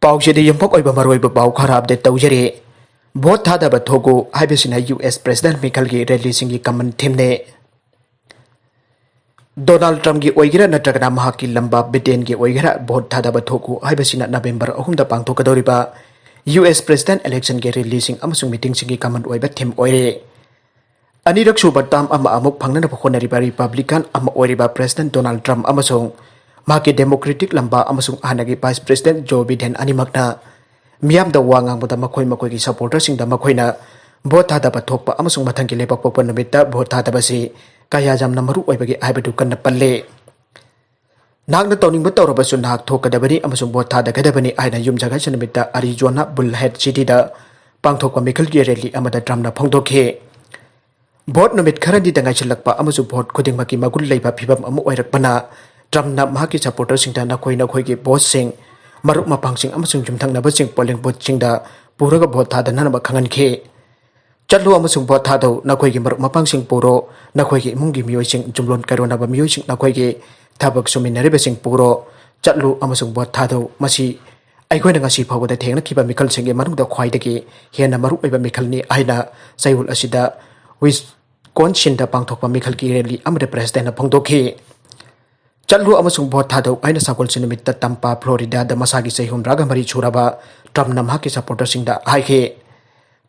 पाउसेदी यंफक ओइबा मरोइबा पाउ खरा update तौजरे vote थादबा थोगु हाइबसिना US president मिखल की रैली सिंगी कमन थीमने डोनाल्ड ट्रम्प की ओइगरा नत्रगना महाकी लंबा ब्रिटेन की ओइगरा भोट थादबा थोगु हाइबसिना नवेंबर 3 दा पांगथोकदौरिबा यूएस प्रेसिडेंट इलेक्शन की रैली सिंग अमसुंग मीटिंग सिंगी कमन ओइबा थीम ओइरे अनिरक सुबा टर्म अमा अमुक फंगनब होनरिबा रिपब्लिकन अमा ओइरिबा प्रेसिडेंट डोनाल्ड ट्रम्प अमसुंग माके डेमोक्रेटिक लंबा अमसुंग हानगी वाइस प्रेसिडेंट जो बिडेन अनिमकना मियाम दा वांगांगबदा मखोय मखोय की सपोर्टर सिंग दा मखोयना भोट थादबा थोकपा अमसुंग मथंगी लेपक पोपन नमिता भोट थादबसी कया जामना मरु ओइबगी आइबदु कन्न पल्ले नागना तौनिंग तौरबसु नाग थोकदबनी अमसुंग भोट थादगदबनी आइना युम जगह सनमिता अरिजोना बुलहेड सिटी दा पांगथोकपा मिखल की rally अमदा ट्रम्पना फोंदोखे vote Namit खरदी दंगाई चलकपा अमसुंग vote खुदिंगमकी Mughal लेबा फिबम अमु ओइरकपना ट्रम्पना महाकी सपोर्टर सिंगदा नखोय नखोय की बोस सिंग मरुक मपांगसिंग अमसुंग जुमथंगनबसिंग पोलिंग बूथ सिंगदा पुरगा भोट थादननबा खंगनखे चलु अमसुंग भोट थादौ नखोय की मरुक मपांगसिंग पुरो नखोय की इमुंगी मियोइसिंग जुमलोन करोनबा मियोइसिंग नखोय की थबक सुमिनरिबसिंग पुरो चलु अमसुंग भोट थादौ मसी अखोयना ngasi फावबदा थेंगनखिबा मिखल सिंगे मनुंगदा ख्वाइदगी हेना मरुक ओइबा मिखलनी आइना सैउल असिदा विस्कॉन्सिन दा पांगथोकपा मिखल की रैली अमरे प्रेसिडेंट फोंदोखे चलु अमसुंग भोट थादौ आइना सागोल सिनमित तंपा फ्लोरिडा दा मसागी Yadabagidmk मरी छुराबा ट्रम्प नमहाकी सपोर्टर सिंग दा हाइखे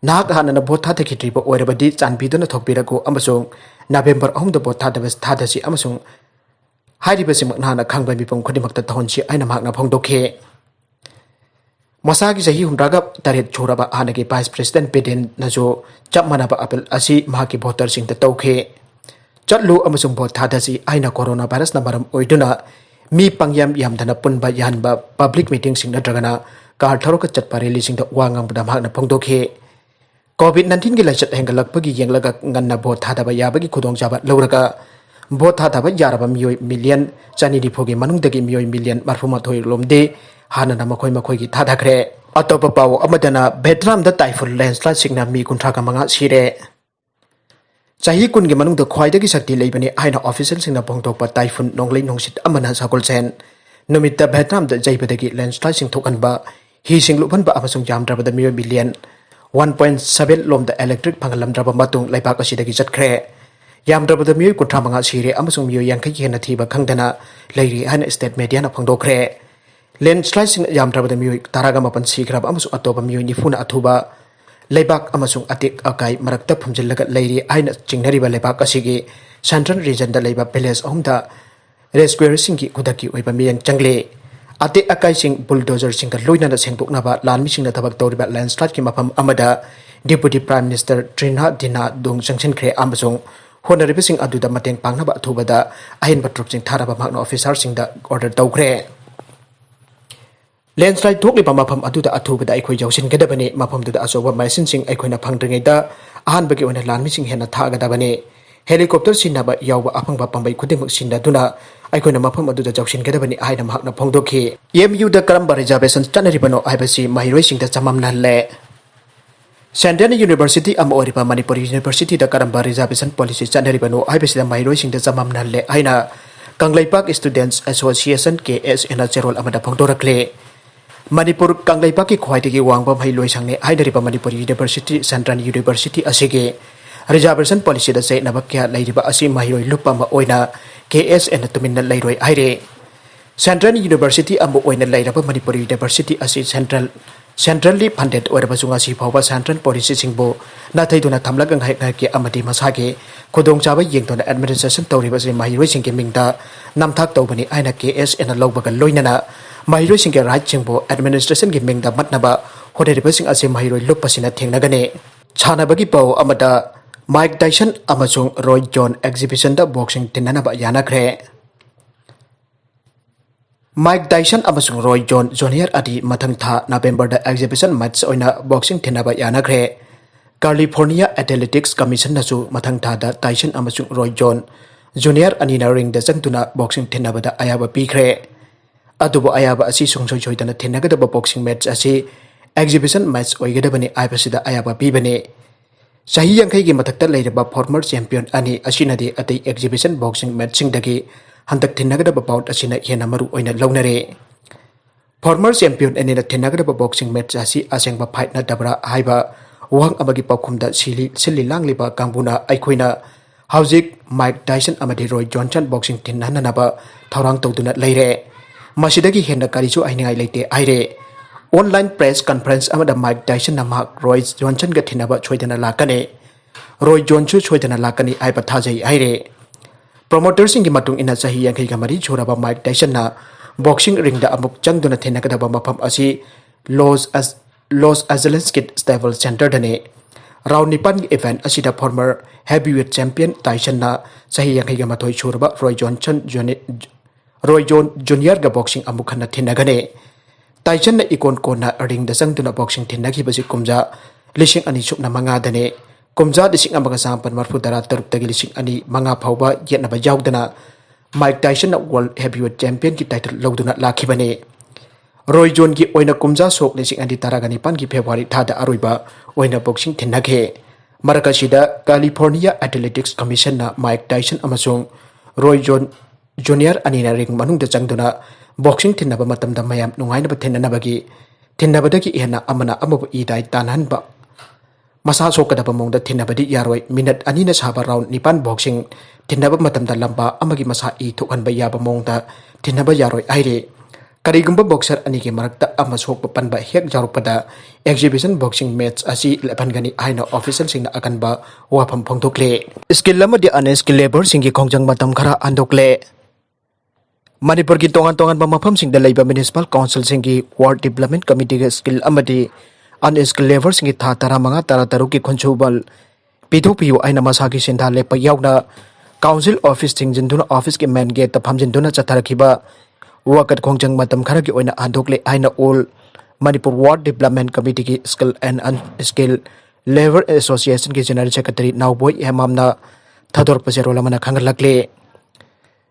नाग हानना भोट थादखित्रिबा ओइरबदी चानबीदुना थोकपिरगु अमसुंग नवेंबर 3 दा भोट थादबस थादसी अमसुंग हाइरिबसिमक नाना खंगबा मिपम खुदिमकता तहनसी आइना महाकना फोंदोखे मसागी Yadabagidmk छुराबा हानगी वाइस प्रेसिडेंट बिडेन नजो चपमानबा अपील असी महाकी भोटर सिंग दा तौखे चलु अमसुंग भोट थादसी आइना कोरोना वायरस नमरम ओइदुना मी पंgyam yamdana punba yanba public meeting sing nadragana कार थरोक चटपा रैली सिंग वांगांबदा महाकना फोंदोखे कोविड-19 की लाइचत हेंगलकपगी येंगलगा ngannna भोट थादबा याबगी खुदोंगजाबा लौरगा भोट थादबा यारबा मियोइ मिलियन 200 गी मनुंगदगी मियोइ मिलियन 43 लोमदे हानना मखोय मखोय की थादाखरे अतोप पाव अमदना भेट्राम दा टाइफुन लैंडस्लाइड सिंगना मी 35 सिरे चाही कुन के मनुंग ख्वाइदगी शक्ति लेबनी आइना ऑफिशियल सिंगना पोंगथोकपा टाइफुन नोंगलै नोंसित अमना सागोलसेन नुमित भेट्राम दा जैबदगी लैंडस्लाइड सिंग थोकनबा ही सिंग लुफनबा अमसुंग जामद्रबदा मियोइ बिलियन 1.7 लोमदा इलेक्ट्रिक फंगलमद्रबा मतुंग लैपाक असिदगी चटखरे यामद्रबदा मियोइ 35 सिरे अमसुंग मियोइ यांखै हेना थीबा खंगदना लैरि हाना स्टेट मीडिया ना फोंदोखरे लैंडस्लाइड सिंग यामद्रबदा मियोइ 15 सिग्रब अमसुंग अतोबा मियोइ निफुना अथुबा लेबाक अमसुंग अतिक अकाई मरक्ता फुमजिल्लगा लैरि आइना चिंगनरिबा लेबाक असिगी सेंट्रल रीजन दा लेबा विलेज अहुमदा रेस्क्यूअर सिंगी खुदकी ओइबा मियंग चंगले अतिक अकाई सिंग बुलडोजर सिंग लोइना सेंगदोकनाबा लानमी सिंग थबक तौरिबा लैंडस्लाइड की मफम अमदा डिप्यूटी प्राइम मिनिस्टर Thinnagadouri चंगसिनख्रे अमसुंग होनरिबा सिंग अदुदा मतेंग पांगनाबा अथुबदा अहिनबा ट्रुप सिंग थाराबा मागना ऑफिसर सिंग दा ऑर्डर तौखरे लैंडस्लाइड थोकलिबा मफम अदुदा अथुबदा अखोय जौसिनगदबने मफमदुदा अचौबा मेसिन सिंग अखोयना फंगद्रिङैदा अहानबगी ओइना लानमी सिंग हेना थागदबने हेलीकॉप्टर सिन्नबा यावबा अफंगबा पंबै खुदिमक सिन्नदुना अखोयना मफम अदुदा जौसिनगदबने आइना महाकना फोंदोखि एमयू दा करमबा रिजर्वेशन Chtnaribano हाइबसी Maheisangsing da Chamamnahlle central university अमा ओरिबा मणिपुरी यूनिवर्सिटी दा करमबा रिजर्वेशन पॉलिसी Chtnaribano हाइबसी Maheisangsing da Chamamnahlle आइना कंगलैपाक स्टूडेंट्स एसोसिएशन KS एना चेरोल अमदा फोंदोरखले मणिपुर कंगलैपाक की ख्वाइदगी वांगबा महिलोइसंगने हाइदरिबा मणिपुरी यूनिवर्सिटी सेंट्रल यूनिवर्सिटी असिगे रिजर्वेशन पॉलिसी दा चेनबा क्या लैरिबा असि महिलोइ लुपा मा ओइना KS एना तुमिन्ना लैरोइ हाइरे सेंट्रल यूनिवर्सिटी अमा ओइना लैरबा मणिपुरी यूनिवर्सिटी असि सेंट्रली फंडेड ओरबसु ngasi फावबा सेंट्रल पॉलिसी सिंगबो नाथैदुना थमलग nghaik amadi masage khudongchaba yengdona administration tawribase Maheisangsing ke mingda namthak tawbani aina KS ena lawbaga loinana Maheisangsing ke right singbo administration ke mingda matnaba hoderibasing ase Maheiroi lupasina thengnagane chanabagi paw amada Mike Tyson amasung Roy Jones exhibition da boxing tinanaba yanakre Mike Tyson amasung Roy Jones Junior adi mathang tha November da exhibition match oina boxing tinaba yanakre California Athletics Commission nasu mathang tha da Tyson amasung Roy Jones Junior anina ring da changtuna boxing tinaba da ayaba pikre adubo ayaba asi sungsoi choidana thinnagadaba boxing match asi exhibition match oigadabani aibasida ayaba pibane sahi yankai gi mathakta leiraba former champion ani asinadi atai exhibition boxing match singdagi handak thinnagadaba bout asina hena maru oina launare former champion anina Thinnagadouri boxing match asi asengba fight na dabra haiba wang amagi pakhumda sili langliba kangbuna aikhoina hauzik Mike Tyson amadi Roy Johnson boxing thinnanaba Thouram tawduna leire masidagi henna karisu ainingai leite aire online press conference amada Mike Tyson na Roy Johnson ga thinaba choidana lakane Roy Johnson choidana lakani aiba thajai aire promoter sing gi matung ina sahi yangai ga mari choraba Mike Tyson na boxing ring da amuk changduna thinakadaba mafam asi Los Angeles Stable Center dane round nipan event asida former heavyweight champion Tyson na sahi yangai ga mathoi choraba Roy John Junior ga boxing amukhana thinagane Tyson na ikon kona ring da sangduna boxing thinagi basi kumja lising ani sukna manga dane kumja lising amaga sampan marfu dara taruk tagi lising ani manga phauba yetnaba yawdana Mike Tyson na world heavyweight champion ki title lawduna lakhibane Roy John ki oina kumja sok lising ani taragani pan ki February thada aruiba oina boxing thinage marakasida California Athletics Commission na Mike Tyson amasung Roy John Junior anina ring manungda changduna boxing thinnaba matamda mayam nungainaba thinnabadagi henna amana amabu idai tanhanba masa sokadaba mongda thinnabadi yaroi minute anina saba round nipan boxing thinnaba matamda lamba amagi masa Thok-hnba yaba mongda thinnaba yaroi aire karigumba boxer anigi marakta amasokpa panba hek Yaoruraga exhibition boxing match asi lepangani aina official singna akanba wafam phongthokle skill lamadi unskilled labor singi khongjang matam khara andokle Manipur ki tongan mafam singda leiba municipal council singi ward development committee ga skill amadi unskilled labor singi tha tara manga tara taru ki khonchubal pidu aina masagi sindha lepa yauna council office tingjinduna office ki main gate ta phamjinduna chatharakhiba wakat khongjang matam khara ki oina andokle aina all Manipur ward development committee ki skill and unskilled labor association ki general secretary Nawboy Hemamna thador pasero lamana khangalakle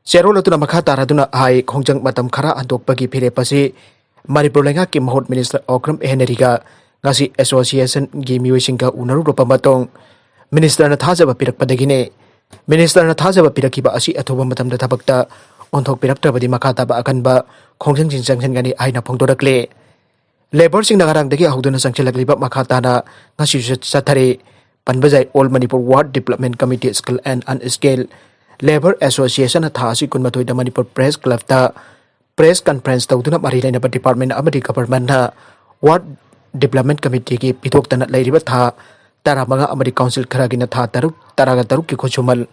Sire latuna makha taraduna hai khongjang matam khara Andokbagi phire pasi Manipur lenga ki mahot minister okram heneriga ngasi association gi Mioi singa unaru ropa matong minister na thajaba pirakpadagine minister na thajaba pirakiba asi athoba matam da thabakta onthok piraktrabadi makha taba akanba khongjang jinjang gani aina phongdorakle labor sing nagarang dagi auduna sangchelakliba makha tana ngasi sathare panbajai all Manipur ward development committee skill and unskilled Labor Association tha asi kunmatoi da Manipur Press Club ta press conference tawduna mari laina department amadi government na ward development committee ki pithok tana lairiba tha tara manga amadi council kharagina tha taruk taraga taruk ki khochumal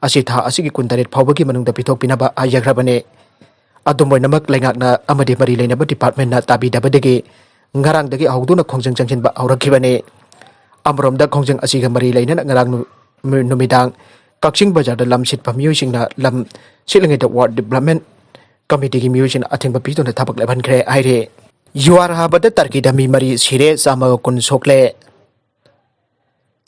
asi tha asi ki kuntaret phawbagi manungda pithok pinaba ayagrabane adumoy namak laingakna amadi mari laina department na tabi dabadagi ngarang dagi auduna khongjang changchin ba aurakhibane amromda khongjang asi ga mari laina ngarang numidang Kakching Bajar da lam sit pa Mioi singna lam silangai da ward development committee ki Mioi sing athengba pitona thabak leban khre aire Yuhar habada tarki da mi mari Sire sama kun sokle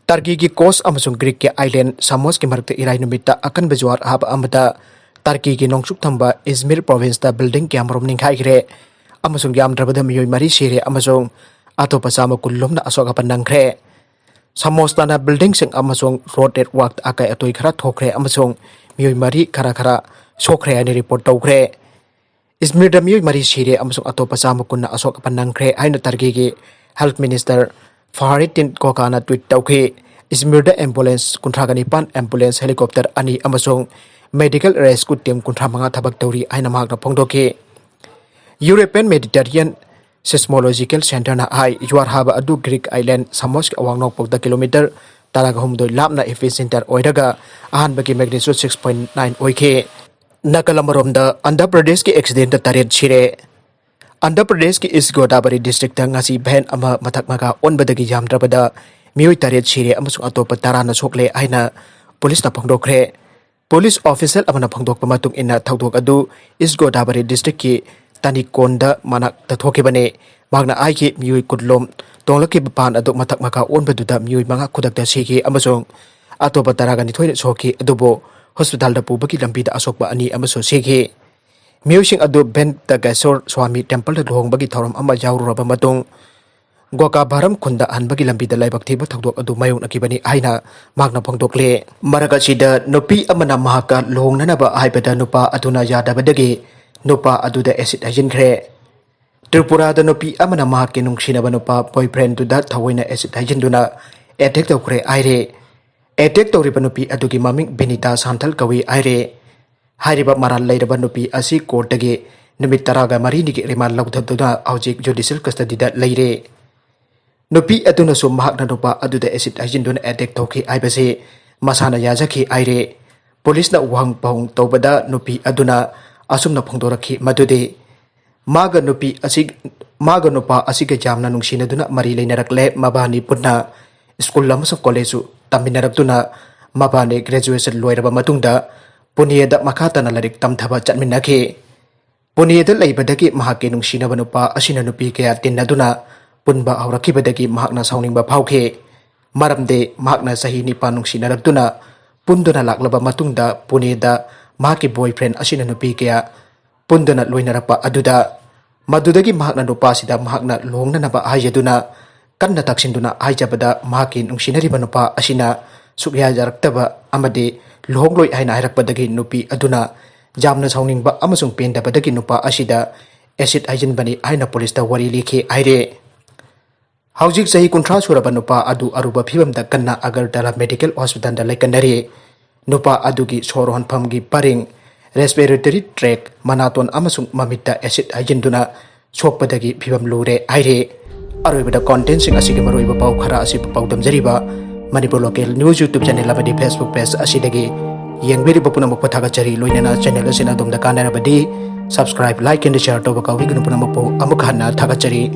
tarki ki coast amasung Greek ki island Samos ki marakta irai numita akan bajuar haba amata tarki ki Thok-hnba Izmir province da building ki amrom ningkhai khre amasung yam drabada Mioi mari Sire amasung atopa sama kullomna Asokpa Fivm Samostana building sing amasung road network akai atoi khara thokre amasung Mioi mari khara sokre ani report tawkre Izmir da Mioi mari Sire amasung atopa sama kunna Asokpa Fivm aina targi ki health minister Faharitin kokana tweet tawkhe Izmir da ambulance kunthagani pan ambulance helicopter ani amasung medical rescue team kunthra manga thabak tawri aina magna phongdoke European Mediterranean Seismological Center na hai Yuhar haba adu Greek island Samos ki awang nok pokda kilometer taraga humdoi lapna epicenter oiraga ahanbagi magnitude 6.9 oike nakalamoromda Andhra Pradesh ki accident ta taret Sire Andhra Pradesh ki East Godavari district ta ngasi ban ama mathak maga onbadagi yamdrabada Mioi taret Sire amasung atopa tarana sokle aina police na phongdokre police official amana phongdokpa matung ina thawdok adu East Godavari district ki Tanikonda manak tathokibane magna aiki Mioi kudlom tonglaki bapan aduk matak maka onbaduda Mioi manga kudakta sigi amasung atopa taragani thoine soki adubo hospital da pubaki lambi da Asokpa ani amaso sigi Mioi sing adu ben tagasor Swami temple da Luhongbagi Thouram ama Yaoruraga matung Goka Baram Kunda Hanbagi lambi da laibak thiba thakdok adu mayong nakibani aina magna phongdokle maragachida nupi amana mahaka Luhongnanaba haiba Nupa aduna Yadabagidmk Nupa aduda Aceid Heijinkhre Tripurada nupi amana Maga Nungsinaba Nupa boyfriend tuda thawina acid haijinduna attack tawkhre aire. Attack tawriba nupi adugi maming Benita Santhal kawi aire. Hairiba maral lairaba nupi asi court dagi numit taraga marinigi remand lawdhabduna hawjik judicial custody da leire. Nupi aduna su mahakna nupa aduda acid haijinduna attack tawki haibase masana yazaki aire. Police na wang pahong Thokpda nupi aduna asumna phongdorakhi madude Maga Nupa asiga jamna nungsinaduna mari leinarakle mabani punna school lamasang college taminarakduna mabani graduation loiraba matungda puniyada makata na larik tamthaba chatminakhi. Puniyada laibadagi Maga Nungsinaba Nupa asina nupi kaya tinnaduna punba haurakibadagi mahakna sauningba phawkhe. Maramde mahakna sahi nipa nungsinaragduna punduna laklaba matungda puniyada mahaki boyfriend asina nupi kaya punduna loinarapa aduda madudagi mahakna nupa sida mahakna luhongnanaba haijaduna kanna taksinduna haijabada Maga Nungsinariba Nupa asina sukyajarktaba amade luhongloi haina hairakpadagi nupi aduna jamna sauningba amasung pendabadagi nupa asida acid haijinbani haina polista wari likhe aire. Haujik sahi kuntra suraba nupa adu aruba phibamda kanna Agartala Medical Hospital da laikanari. Nupa adugi sor honphamgi paring respiratory tract manaton amasung mamita acid haijinduna sokpadagi Fivm Luri aire. Aroibada content sing asigi maroiba pau khara asi paudam jariba Manipur local news YouTube channel amadi Facebook page asidagi yengberiba punamak pathagachari loinana channel asina domda kanarabadi subscribe like and share toba kawigunu punamak po amukhanna thagachari.